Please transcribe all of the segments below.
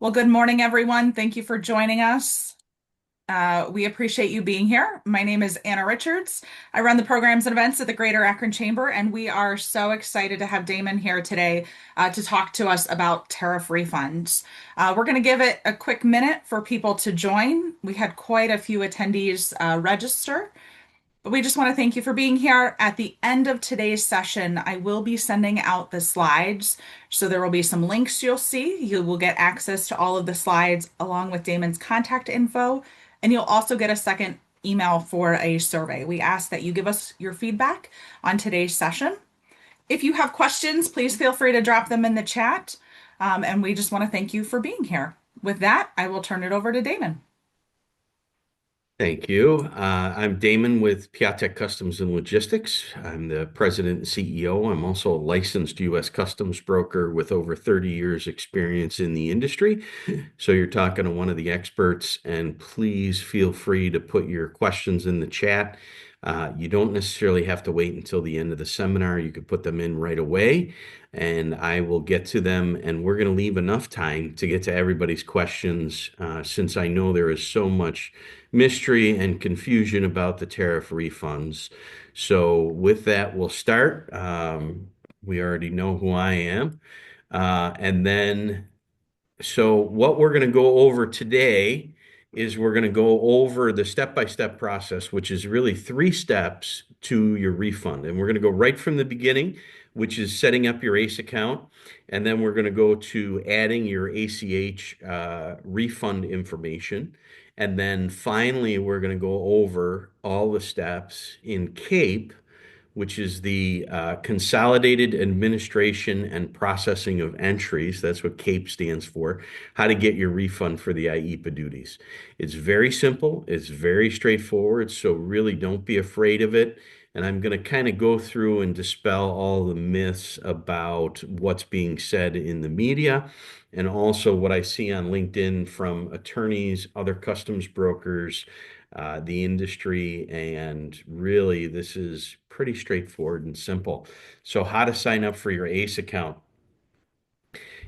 Well, good morning, everyone. Thank you for joining us. We appreciate you being here. My name is Anna Richards. I run the programs and events at the Greater Akron Chamber, and we are so excited to have Damon here today to talk to us about tariff refunds. We're going to give it a quick minute for people to join. We had quite a few attendees register. But we just want to thank you for being here. At the end of today's session, I will be sending out the slides. So there will be some links you'll see. You will get access to all of the slides along with Damon's contact info. And you'll also get a second email for a survey. We ask that you give us your feedback on today's session. If you have questions, please feel free to drop them in the chat. And we just want to thank you for being here. With that, I will turn it over to Damon. Thank you. I'm Damon with Piatek Customs and Logistics. I'm the president and CEO. I'm also a licensed U.S. customs broker with over 30 years experience in the industry. So you're talking to one of the experts, and please feel free to put your questions in the chat. You don't necessarily have to wait until the end of the seminar. You could put them in right away, and I will get to them. And we're going to leave enough time to get to everybody's questions, since I know there is so much mystery and confusion about the tariff refunds. So with that, we'll start. We already know who I am. And then, so what we're going to go over today is we're going to go over the step-by-step process, which is really three steps to your refund. And we're going to go right from the beginning, which is setting up your ACE account. And then we're going to go to adding your ACH refund information. And then finally, we're going to go over all the steps in CAPE, which is the Consolidated Administration and Processing of Entries. That's what CAPE stands for, how to get your refund for the IEPA duties. It's very simple. It's very straightforward. So really don't be afraid of it. And I'm going to kind of go through and dispel all the myths about what's being said in the media and also what I see on LinkedIn from attorneys, other customs brokers, the industry, and really this is pretty straightforward and simple. So how to sign up for your ACE account.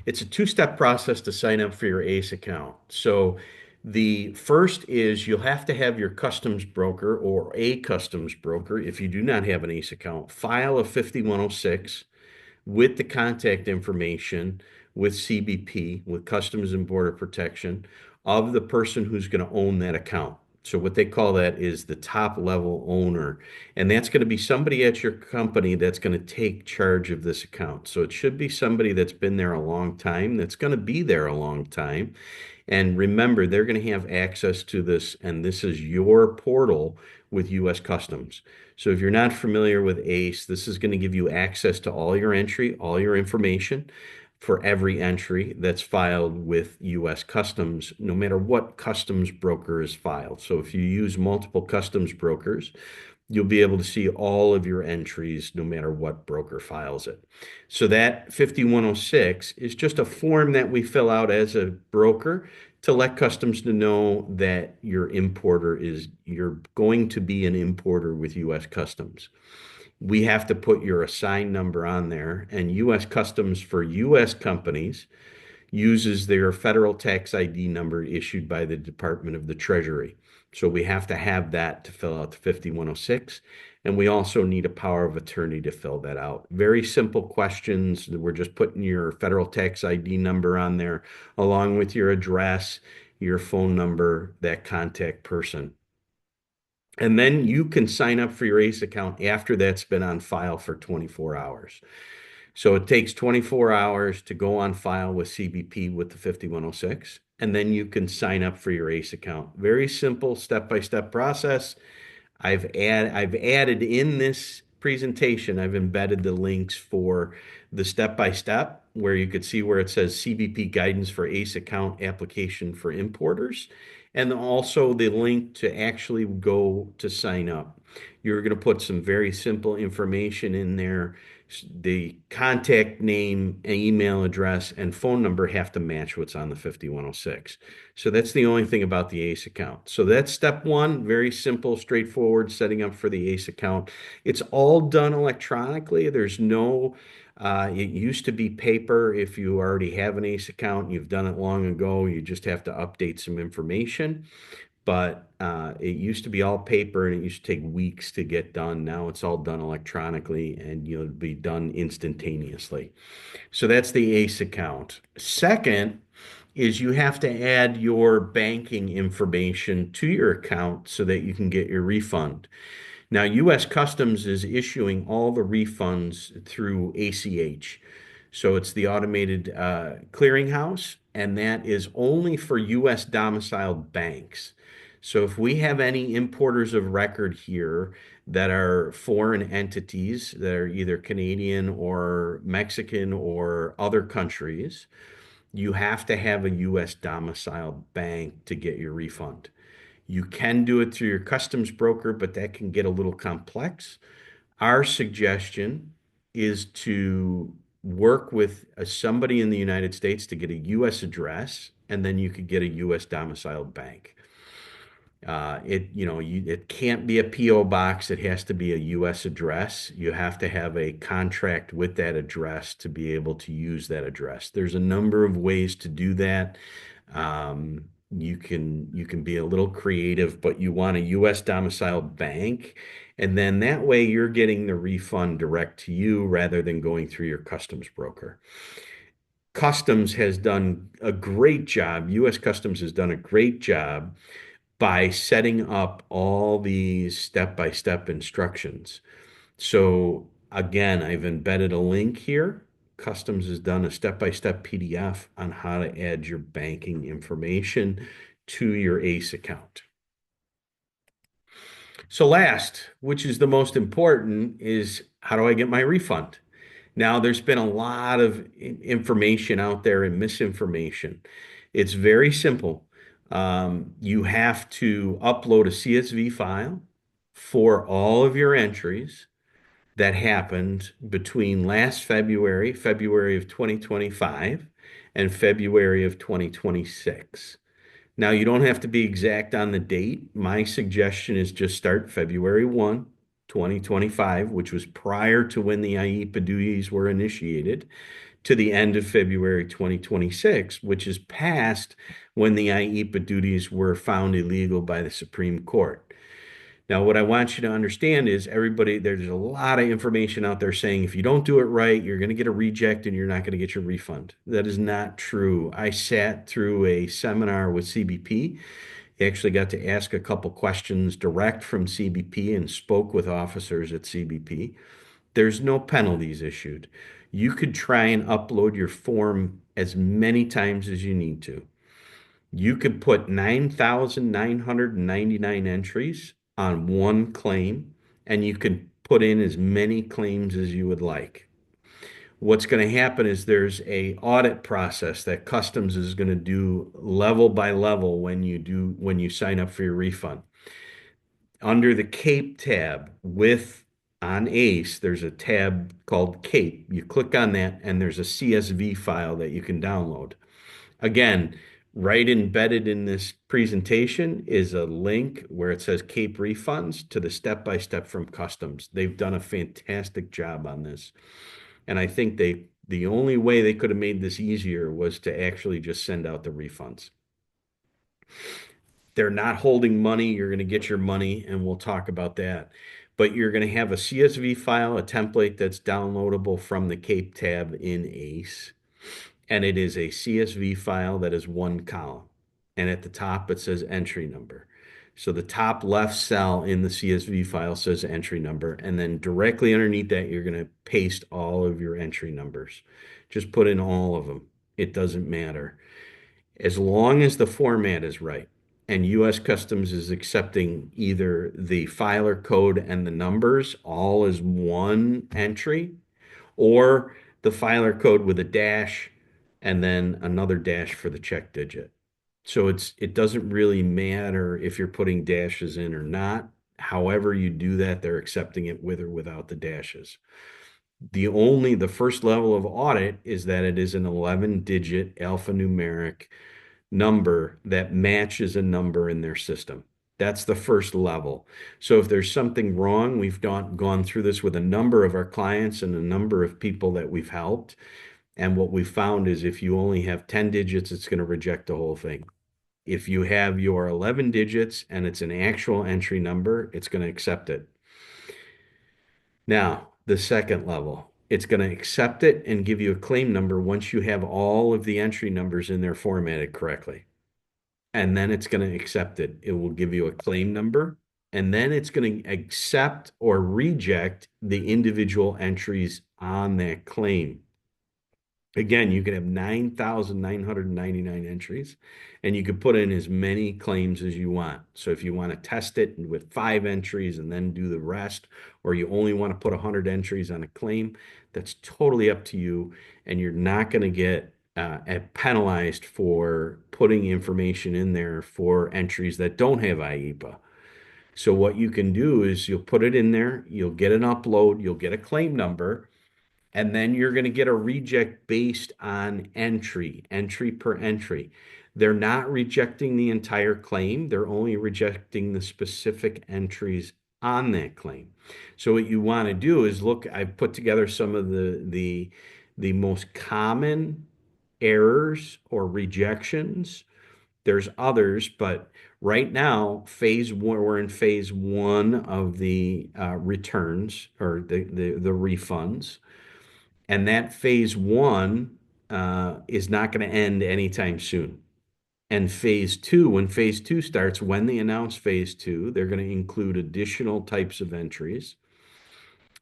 It's a two-step process to sign up for your ACE account. So the first is you'll have to have your customs broker or a customs broker, if you do not have an ACE account, file a 5106 with the contact information with CBP, with Customs and Border Protection, of the person who's going to own that account. So what they call that is the top level owner. And that's going to be somebody at your company that's going to take charge of this account. So it should be somebody that's been there a long time, that's going to be there a long time. And remember, they're going to have access to this, and this is your portal with U.S. Customs. So if you're not familiar with ACE, this is going to give you access to all your entry, all your information for every entry that's filed with U.S. Customs, no matter what customs broker is filed. So if you use multiple customs brokers, you'll be able to see all of your entries no matter what broker files it. So that 5106 is just a form that we fill out as a broker to let customs to know that you're going to be an importer with U.S. Customs. We have to put your assigned number on there, and U.S. Customs for U.S. companies uses their federal tax ID number issued by the Department of the Treasury. So we have to have that to fill out the 5106. And we also need a power of attorney to fill that out. Very simple questions. We're just putting your federal tax ID number on there, along with your address, your phone number, that contact person. And then you can sign up for your ACE account after that's been on file for 24 hours. So it takes 24 hours to go on file with CBP with the 5106, and then you can sign up for your ACE account. Very simple step-by-step process. I've added in this presentation, I've embedded the links for the step-by-step where you could see where it says CBP guidance for ACE account application for importers, and also the link to actually go to sign up. You're going to put some very simple information in there. The contact name, email address, and phone number have to match what's on the 5106. So that's the only thing about the ACE account. So that's step one, very simple, straightforward, setting up for the ACE account. It's all done electronically. There's no It used to be paper. If you already have an ACE account, you've done it long ago, you just have to update some information. But it used to be all paper and it used to take weeks to get done. Now it's all done electronically and you'll be done instantaneously. So that's the ACE account. Second is you have to add your banking information to your account so that you can get your refund. Now, U.S. Customs is issuing all the refunds through ACH. So it's the automated clearinghouse, and that is only for U.S. domiciled banks. So if we have any importers of record here that are foreign entities that are either Canadian or Mexican or other countries, you have to have a U.S. domiciled bank to get your refund. You can do it through your customs broker, but that can get a little complex. Our suggestion is to work with somebody in the United States to get a U.S. address, and then you could get a U.S. domiciled bank. It can't be a PO box. It has to be a U.S. address. You have to have a contract with that address to be able to use that address. There's a number of ways to do that. You can be a little creative, but you want a U.S. domiciled bank, and then that way you're getting the refund direct to you rather than going through your customs broker. Customs has done a great job. U.S. Customs has done a great job by setting up all these step-by-step instructions. So again, I've embedded a link here. Customs has done a step-by-step PDF on how to add your banking information to your ACE account. So last, which is the most important, is how do I get my refund? Now, there's been a lot of information out there and misinformation. It's very simple. You have to upload a CSV file for all of your entries that happened between last February, February of 2025, and February of 2026. Now, you don't have to be exact on the date. My suggestion is just start February 1, 2025, which was prior to when the IEPA duties were initiated, to the end of February 2026, which is past when the IEPA duties were found illegal by the Supreme Court. Now, what I want you to understand is there's a lot of information out there saying if you don't do it right, you're going to get a reject and you're not going to get your refund. That is not true. I sat through a seminar with CBP, actually got to ask a couple questions direct from CBP and spoke with officers at CBP. There's no penalties issued. You could try and upload your form as many times as you need to. You could put 9,999 entries on one claim, and you could put in as many claims as you would like. What's going to happen is there's a audit process that Customs is going to do level by level when you sign up for your refund. Under the CAPE tab on ACE, there's a tab called CAPE. You click on that, and there's a CSV file that you can download. Again, right embedded in this presentation is a link where it says Cape Refunds to the step-by-step from Customs. They've done a fantastic job on this. And I think the only way they could have made this easier was to actually just send out the refunds. They're not holding money. You're going to get your money, and we'll talk about that. But you're going to have a CSV file, a template that's downloadable from the Cape tab in ACE. And it is a CSV file that is one column. And at the top, it says entry number. So the top left cell in the CSV file says entry number. And then directly underneath that, you're going to paste all of your entry numbers. Just put in all of them. It doesn't matter. As long as the format is right and U.S. Customs is accepting either the filer code and the numbers all as one entry, or the filer code with a dash and then another dash for the check digit. So it doesn't really matter if you're putting dashes in or not. However you do that, they're accepting it with or without the dashes. The first level of audit is that it is an 11-digit alphanumeric number that matches a number in their system. That's the first level. So if there's something wrong, we've gone through this with a number of our clients and a number of people that we've helped. And what we found is if you only have 10 digits, it's going to reject the whole thing. If you have your 11 digits and it's an actual entry number, it's going to accept it. Now, the second level, it's going to accept it and give you a claim number once you have all of the entry numbers in there formatted correctly. And then it's going to accept it. It will give you a claim number, and then it's going to accept or reject the individual entries on that claim. Again, you could have 9,999 entries, and you could put in as many claims as you want. So if you want to test it with 5 entries and then do the rest, or you only want to put 100 entries on a claim, that's totally up to you. And you're not going to get penalized for putting information in there for entries that don't have IEPA. So what you can do is you'll put it in there, you'll get an upload, you'll get a claim number, and then you're going to get a reject based on entry per entry. They're not rejecting the entire claim. They're only rejecting the specific entries on that claim. So what you want to do is look, I've put together some of the most common errors or rejections. There's others, but right now, phase one, we're in phase one of the returns or the refunds. And that phase one is not going to end anytime soon. And phase two, when phase two starts, when they announce phase two, they're going to include additional types of entries,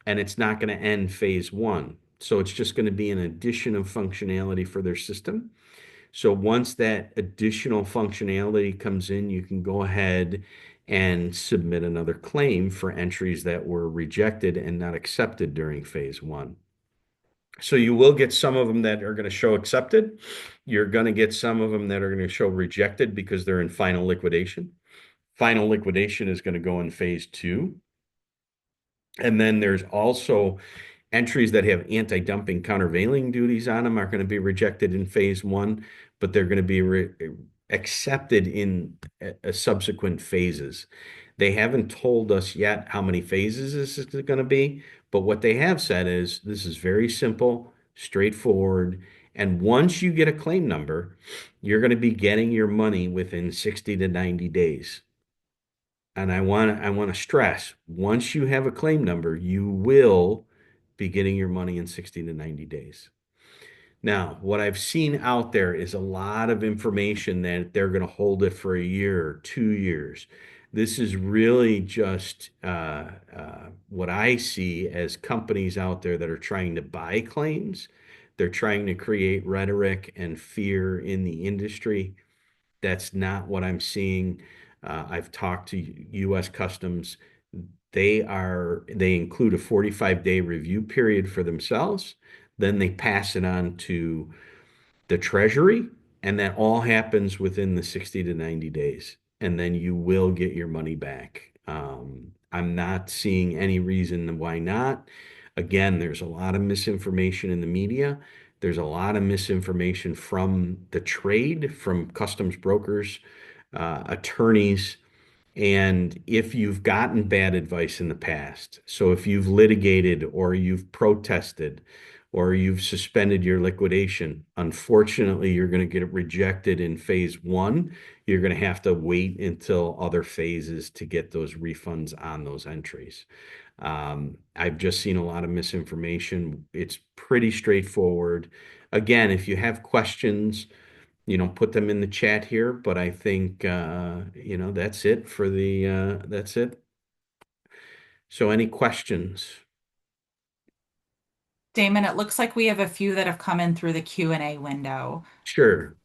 and it's not going to end phase one. So it's just going to be an addition of functionality for their system. So once that additional functionality comes in, you can go ahead and submit another claim for entries that were rejected and not accepted during phase one. So you will get some of them that are going to show accepted. You're going to get some of them that are going to show rejected because they're in final liquidation. Final liquidation is going to go in phase two. And then there's also entries that have anti-dumping countervailing duties on them are going to be rejected in phase one, but they're going to be accepted in subsequent phases. They haven't told us yet how many phases this is going to be, but what they have said is this is very simple, straightforward, and once you get a claim number, you're going to be getting your money within 60 to 90 days. And I want to stress, once you have a claim number, you will be getting your money in 60 to 90 days. Now, what I've seen out there is a lot of information that they're going to hold it for a year or 2 years. This is really just what I see as companies out there that are trying to buy claims. They're trying to create rhetoric and fear in the industry. That's not what I'm seeing. I've talked to U.S. Customs. They include a 45-day review period for themselves. Then they pass it on to the Treasury, and that all happens within the 60 to 90 days. And then you will get your money back. I'm not seeing any reason why not. Again, there's a lot of misinformation in the media. There's a lot of misinformation from the trade, from customs brokers, attorneys, and if you've gotten bad advice in the past, so if you've litigated or you've protested or you've suspended your liquidation, unfortunately, you're going to get it rejected in phase one. You're going to have to wait until other phases to get those refunds on those entries. I've just seen a lot of misinformation. It's pretty straightforward. Again, if you have questions, put them in the chat here, but I think that's it for that's it. So any questions? Damon, it looks like we have a few that have come in through the Q&A window. Sure.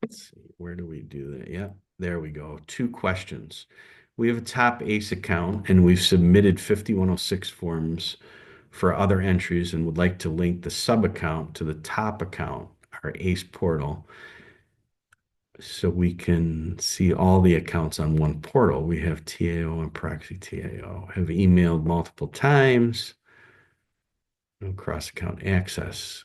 Let's see, where do we do that? Yeah, there we go. 2 questions. We have a top ACE account and we've submitted 5106 forms for other entries and would like to link the sub account to the top account, our ACE portal, so we can see all the accounts on one portal. We have TAO and proxy TAO. Have emailed multiple times. No cross-account access.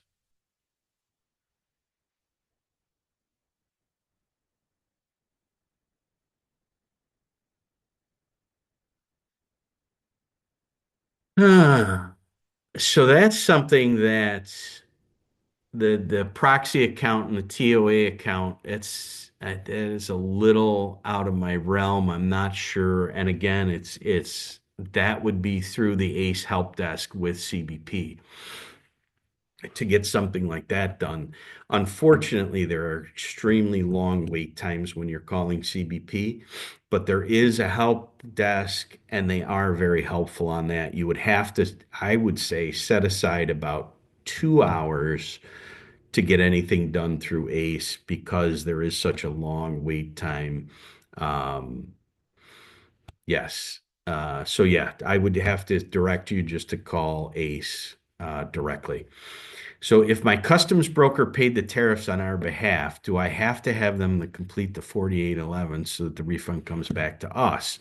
So that's something that the proxy account and the TOA account, that is a little out of my realm. I'm not sure. And again, it's that would be through the ACE help desk with CBP to get something like that done. Unfortunately, there are extremely long wait times when you're calling CBP, but there is a help desk and they are very helpful on that. You would have to, I would say, set aside about 2 hours to get anything done through ACE because there is such a long wait time. Um, yes. So yeah, I would have to direct you just to call ACE directly. So if my customs broker paid the tariffs on our behalf, do I have to have them to complete the 4811 so that the refund comes back to us?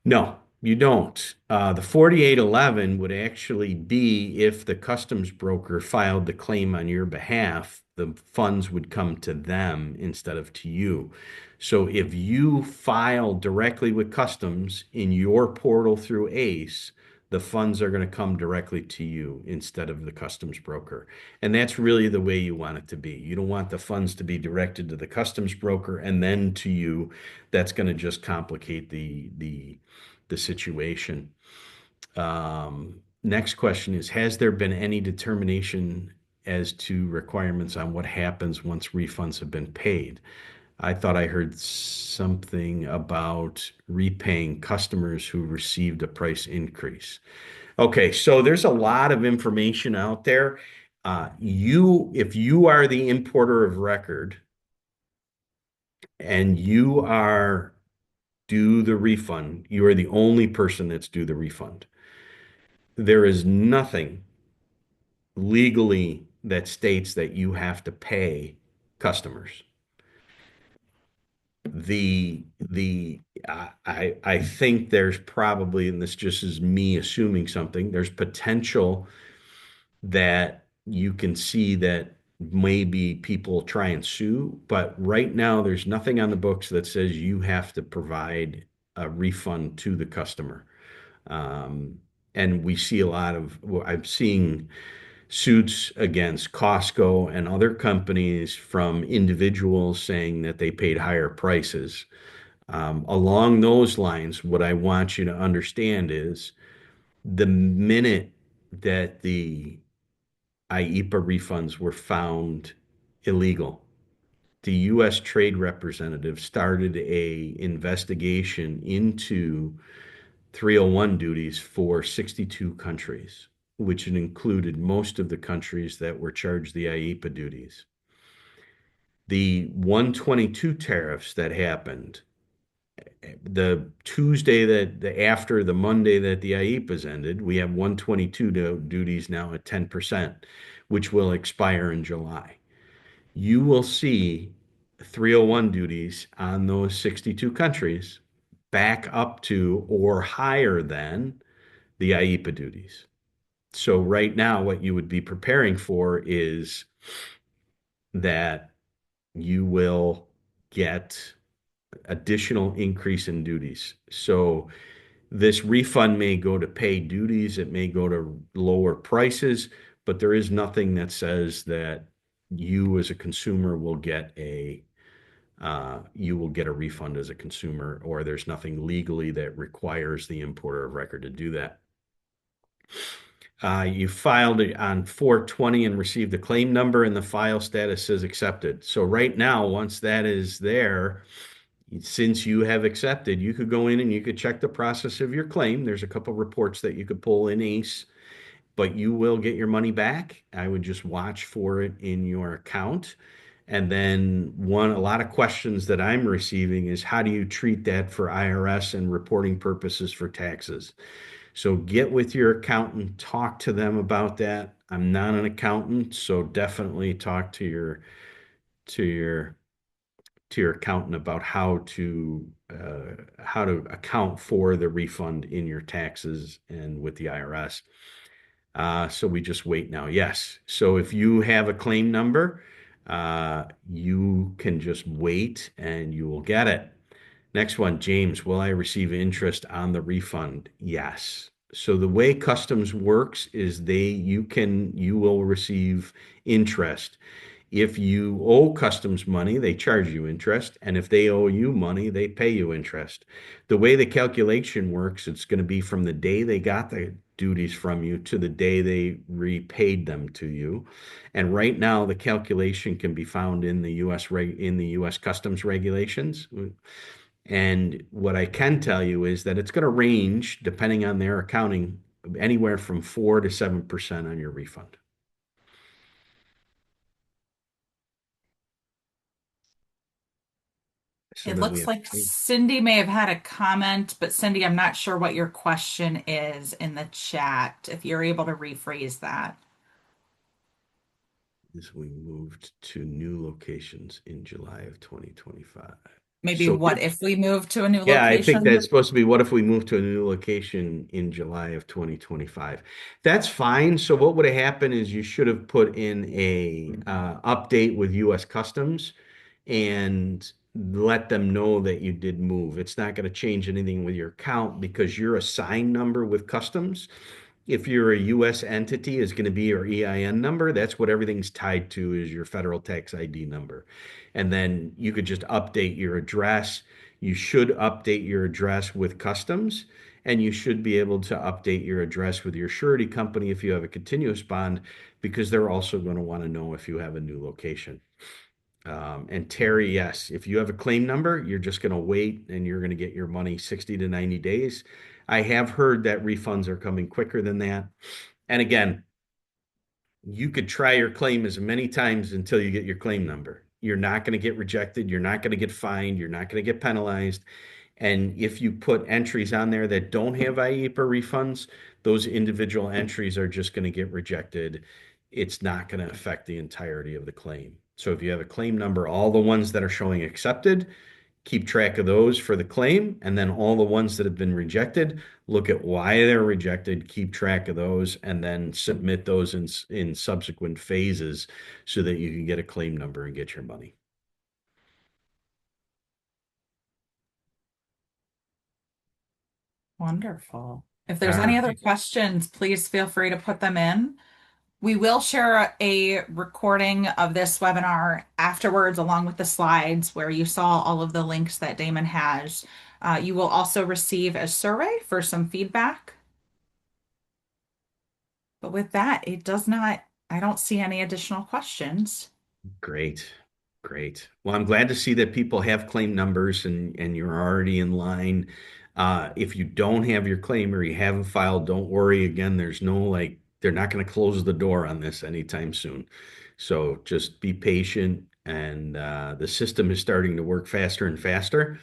No, you don't. The 4811 would actually be if the customs broker filed the claim on your behalf, the funds would come to them instead of to you. So if you file directly with customs in your portal through ACE, the funds are going to come directly to you instead of the customs broker. And that's really the way you want it to be. You don't want the funds to be directed to the customs broker and then to you. That's going to just complicate the situation. Next question is, has there been any determination as to requirements on what happens once refunds have been paid? I thought I heard something about repaying customers who received a price increase. Okay, so there's a lot of information out there. If you are the importer of record and you are due the refund, you are the only person that's due the refund. There is nothing legally that states that you have to pay customers. I think there's probably, and this just is me assuming something, there's potential that you can see that maybe people try and sue, but right now there's nothing on the books that says you have to provide a refund to the customer. Um, and we see a lot of, well, I'm seeing suits against Costco and other companies from individuals saying that they paid higher prices. Along those lines, what I want you to understand is the minute that the IEPA refunds were found illegal, the U.S. Trade Representative started a investigation into 301 duties for 62 countries, which included most of the countries that were charged the IEPA duties. The 122 tariffs that happened, the Tuesday after the Monday that the IEPAs ended, we have 122 duties now at 10%, which will expire in July. You will see 301 duties on those 62 countries back up to or higher than the IEPA duties. So right now, what you would be preparing for is that you will get additional increase in duties. So this refund may go to pay duties, it may go to lower prices, but there is nothing that says that you as a consumer will get a you will get a refund as a consumer, or there's nothing legally that requires the importer of record to do that. You filed it on 420 and received the claim number, and the file status says accepted. So right now, once that is there, since you have accepted, you could go in and you could check the process of your claim. There's a couple reports that you could pull in ACE, but you will get your money back. I would just watch for it in your account. And then a lot of questions that I'm receiving is how do you treat that for IRS and reporting purposes for taxes? So get with your accountant, talk to them about that. I'm not an accountant, so definitely talk to your to your accountant about how to account for the refund in your taxes and with the IRS. So we just wait now. Yes. So if you have a claim number, you can just wait and you will get it. Next one, James, will I receive interest on the refund? Yes. So the way customs works is you will receive interest. If you owe customs money, they charge you interest, and if they owe you money, they pay you interest. The way the calculation works, it's going to be from the day they got the duties from you to the day they repaid them to you. And right now, the calculation can be found in the US customs regulations. And what I can tell you is that it's going to range, depending on their accounting, anywhere from 4 to 7% on your refund. So It that we looks have. like Cindy may have had a comment, but Cindy, I'm not sure what your question is in the chat, if you're able to rephrase that. Is we moved to new locations in July of 2025. Maybe So, what if we move to a new yeah, I think location? that's supposed to be what if we move to a new location in July of 2025? That's fine. So what would have happened is you should have put in a update with US Customs and let them know that you did move. It's not going to change anything with your account because your assigned number with Customs, if you're a US entity, is going to be your EIN number. That's what everything's tied to, is your federal tax ID number. And then you could just update your address. You should update your address with Customs, and you should be able to update your address with your surety company if you have a continuous bond, because they're also going to want to know if you have a new location. And Terry, yes, if you have a claim number, you're just going to wait and you're going to get your money 60 to 90 days. I have heard that refunds are coming quicker than that. And again, you could try your claim as many times until you get your claim number. You're not going to get rejected. You're not going to get fined. You're not going to get penalized. And if you put entries on there that don't have IEPA refunds, those individual entries are just going to get rejected. It's not going to affect the entirety of the claim. So if you have a claim number, all the ones that are showing accepted, keep track of those for the claim. And then all the ones that have been rejected, look at why they're rejected, keep track of those, and then submit those in subsequent phases so that you can get a claim number and get your money. Wonderful. If there's All any other right. questions, please feel free to put them in. We will share a recording of this webinar afterwards, along with the slides where you saw all of the links that Damon has. You will also receive a survey for some feedback. But with that, I don't see any additional questions. Great. Great. Well, I'm glad to see that people have claim numbers and you're already in line. If you don't have your claim or you haven't filed, don't worry. Again, there's no like, they're not going to close the door on this anytime soon. So just be patient, and the system is starting to work faster and faster.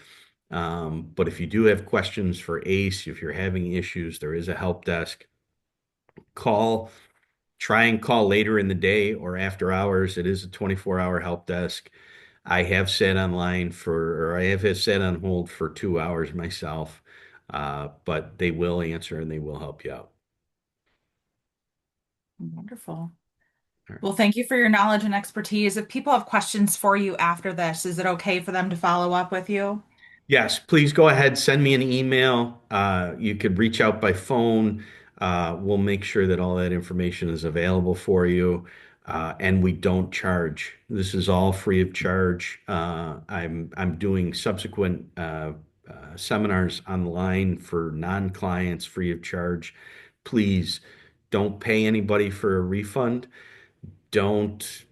But if you do have questions for ACE, if you're having issues, there is a help desk. Call Try and call later in the day or after hours. It is a 24-hour help desk. I have sat on hold for 2 hours myself, but they will answer and they will help you out. Wonderful. All right. Well, thank you for your knowledge and expertise. If people have questions for you after this, is it okay for them to follow up with you? Yes, please go ahead, send me an email. You could reach out by phone. We'll make sure that all that information is available for you. And we don't charge. This is all free of charge. I'm doing subsequent seminars online for non-clients free of charge. Please don't pay anybody for a refund. Don't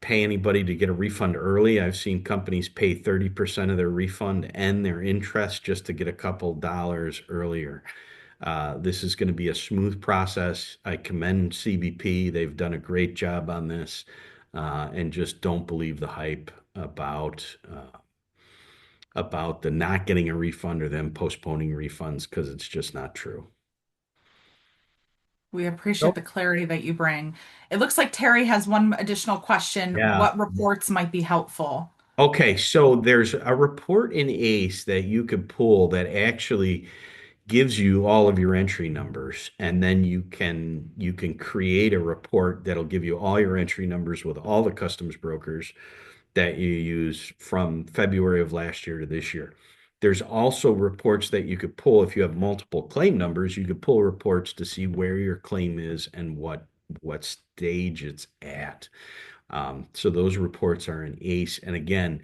pay anybody to get a refund early. I've seen companies pay 30% of their refund and their interest just to get a couple dollars earlier. This is going to be a smooth process. I commend CBP. They've done a great job on this. And just don't believe the hype about the not getting a refund or them postponing refunds, because it's just not true. We appreciate Nope. the clarity that you bring. It looks like Terry has one additional question. Yeah. What reports might be helpful? Okay, so there's a report in ACE that you could pull that actually gives you all of your entry numbers, and then you can create a report that'll give you all your entry numbers with all the customs brokers that you use from February of last year to this year. There's also reports that you could pull if you have multiple claim numbers. You could pull reports to see where your claim is and what stage it's at. So those reports are in ACE. And again,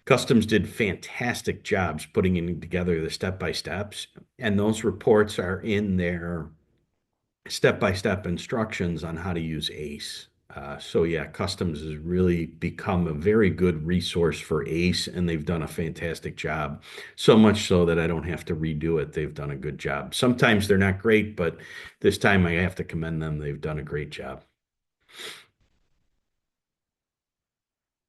Customs did fantastic jobs putting in together the step by steps, and those reports are in their step by step instructions on how to use ACE. So yeah, Customs has really become a very good resource for ACE, and they've done a fantastic job. So much so that I don't have to redo it. They've done a good job. Sometimes they're not great, but this time I have to commend them. They've done a great job.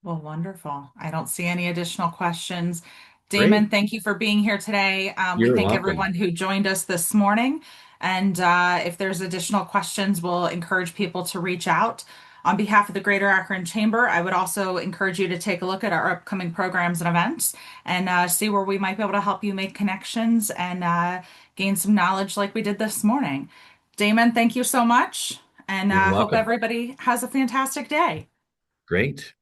Well, wonderful. I don't see any additional questions. Damon, Great. thank you for being here today. We You're thank welcome. everyone who joined us this morning. And if there's additional questions, we'll encourage people to reach out. On behalf of the Greater Akron Chamber, I would also encourage you to take a look at our upcoming programs and events and see where we might be able to help you make connections and gain some knowledge like we did this morning. Damon, thank you so much. And You're hope welcome. everybody has a fantastic day. Great.